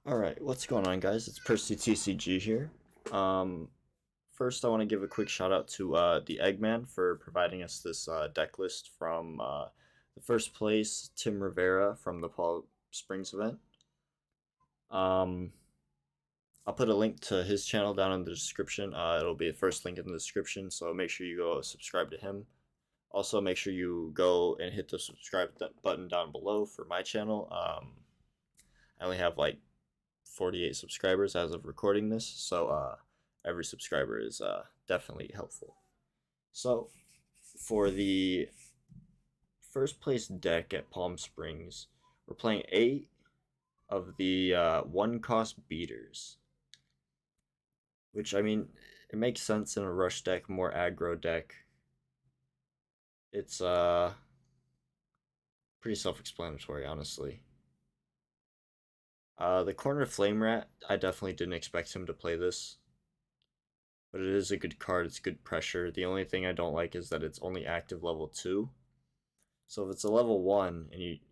Alright, what's going on, guys? It's Percy TCG here. Um, First, I want to give a quick shout out to the Eggman for providing us this deck list from the first place, Tim Rivera from the Palm Springs event. I'll put a link to his channel down in the description. It'll be the first link in the description, so make sure you go subscribe to him. Also, make sure you go and hit the subscribe button down below for my channel. I only have like 48 subscribers as of recording this, so every subscriber is definitely helpful. So, for the first place deck at Palm Springs, we're playing 8 of the 1 cost beaters, which, I mean, it makes sense in a rush deck, more aggro deck. It's pretty self-explanatory, honestly. The Corner Flame Rat, I definitely didn't expect him to play this, but it is a good card. It's good pressure. The only thing I don't like is that it's only active level 2. So if it's a level 1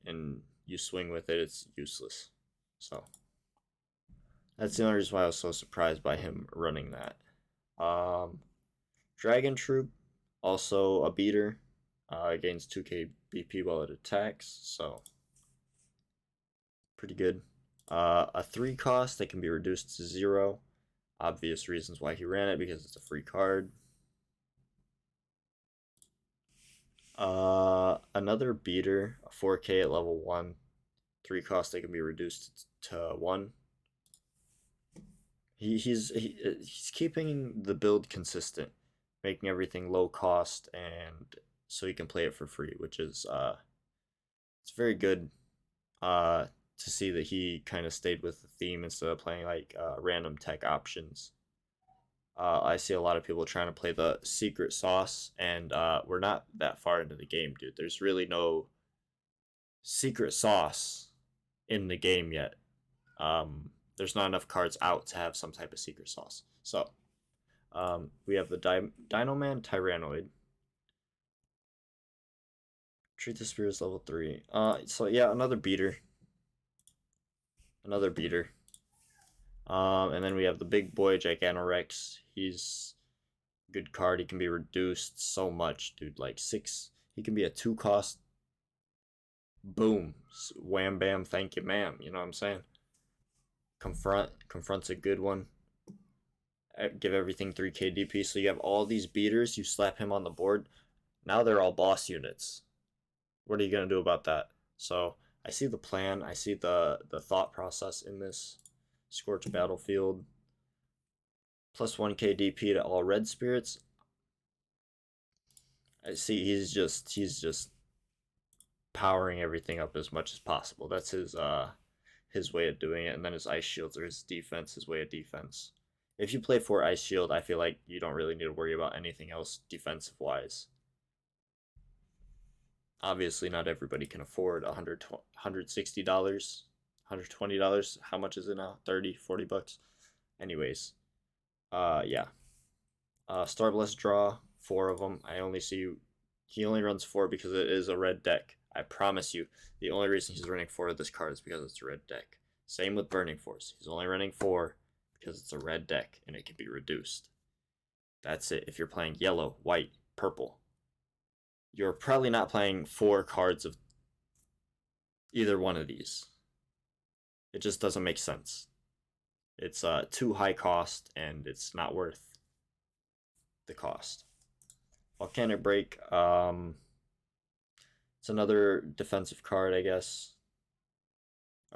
and you swing with it, it's useless. So that's the only reason why I was so surprised by him running that. Dragon Troop, also a beater, gains 2k BP while it attacks, so pretty good. A 3 cost that can be reduced to 0. Obvious reasons why he ran it, because it's a free card. Another beater, a 4k at level 1. 3 cost that can be reduced to 1. He's keeping the build consistent, making everything low cost, and so you can play it for free, which is it's very good to see that he kind of stayed with the theme instead of playing like random tech options. I see a lot of people trying to play the secret sauce, and we're not that far into the game, dude. There's really no secret sauce in the game yet. There's not enough cards out to have some type of secret sauce. So, we have the Dinoman Tyrannoid. Treat the Spirits level 3. So yeah, another beater. Another beater. And then we have the big boy Giganorex. He's a good card. He can be reduced so much, dude. Like 6. He can be a 2 cost. Boom. Wham bam, thank you, ma'am. You know what I'm saying? Confront's a good one. Give everything 3k DP. So you have all these beaters. You slap him on the board. Now they're all boss units. What are you going to do about that? So I see the plan. I see the thought process in this. Scorch Battlefield. Plus 1k DP to all red spirits. I see he's just powering everything up as much as possible. That's his way of doing it. And then his ice shields are his defense, his way of defense. If you play for ice shield, I feel like you don't really need to worry about anything else defensive wise. Obviously, not everybody can afford $160, $120. How much is it now? 30, 40 bucks. Anyways, yeah. Starbless draw, 4 of them. I only see he only runs 4 because it is a red deck. I promise you, the only reason he's running 4 of this card is because it's a red deck. Same with Burning Force. He's only running 4 because it's a red deck and it can be reduced. That's it. If you're playing yellow, white, purple, you're probably not playing 4 cards of either one of these. It just doesn't make sense. It's too high cost and it's not worth the cost. Volcanic Break, it's another defensive card, I guess.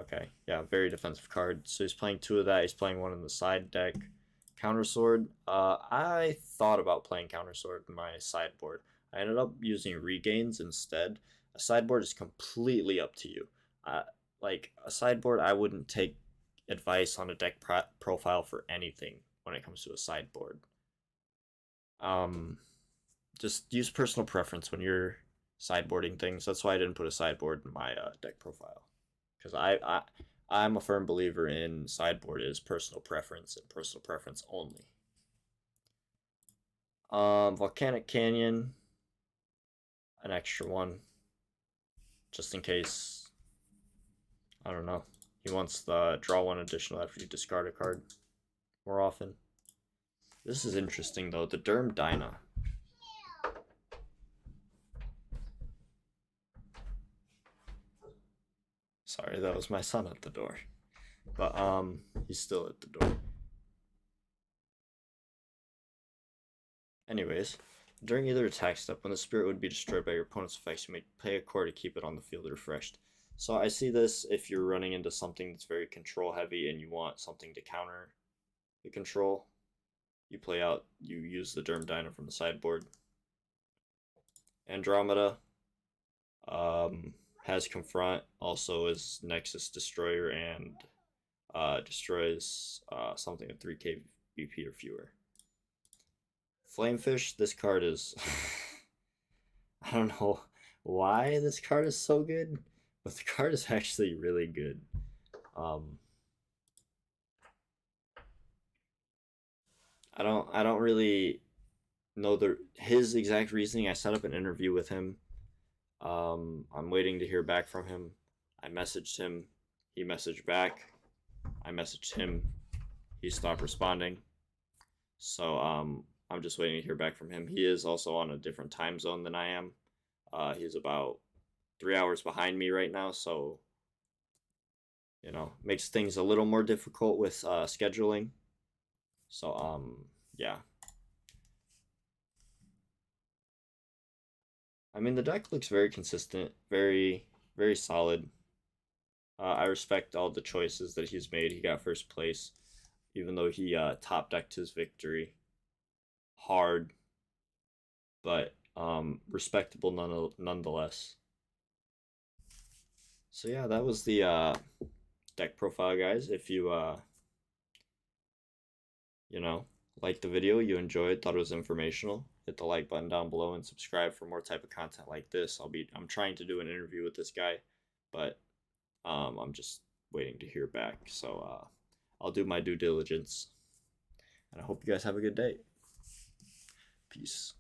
Okay, yeah, very defensive card. So he's playing 2 of that. He's playing 1 in the side deck. Counter Sword. I thought about playing Counter Sword in my sideboard. I ended up using Regains instead. A sideboard is completely up to you. Like a sideboard, I wouldn't take advice on a deck profile for anything when it comes to a sideboard. Just use personal preference when you're sideboarding things. That's why I didn't put a sideboard in my deck profile, because I'm a firm believer in sideboard is personal preference and personal preference only. Volcanic Canyon, an extra one, just in case. I don't know. He wants the draw one additional after you discard a card more often. This is interesting though, the Derm Dyna. Sorry, that was my son at the door. But he's still at the door. Anyways, during either attack step, when the spirit would be destroyed by your opponent's effects, you may play a card to keep it on the field refreshed. So I see this if you're running into something that's very control heavy and you want something to counter the control. You use the Derm Dyna from the sideboard. Andromeda has Confront, also is Nexus Destroyer, and destroys something of 3k BP or fewer. Flamefish, this card is... I don't know why this card is so good, but the card is actually really good. I don't really know his exact reasoning. I set up an interview with him. I'm waiting to hear back from him. I messaged him. He messaged back. I messaged him. He stopped responding. So I'm just waiting to hear back from him. He is also on a different time zone than I am. He's about 3 hours behind me right now, so makes things a little more difficult with scheduling. So yeah. I mean, the deck looks very consistent, very very solid. I respect all the choices that he's made. He got first place, even though he top decked his victory hard, but respectable nonetheless. So yeah, that was the deck profile, guys. If you liked the video, you enjoyed, thought it was informational, hit the like button down below and subscribe for more type of content like this. I'm trying to do an interview with this guy, but I'm just waiting to hear back. So I'll do my due diligence, and I hope you guys have a good day. Peace.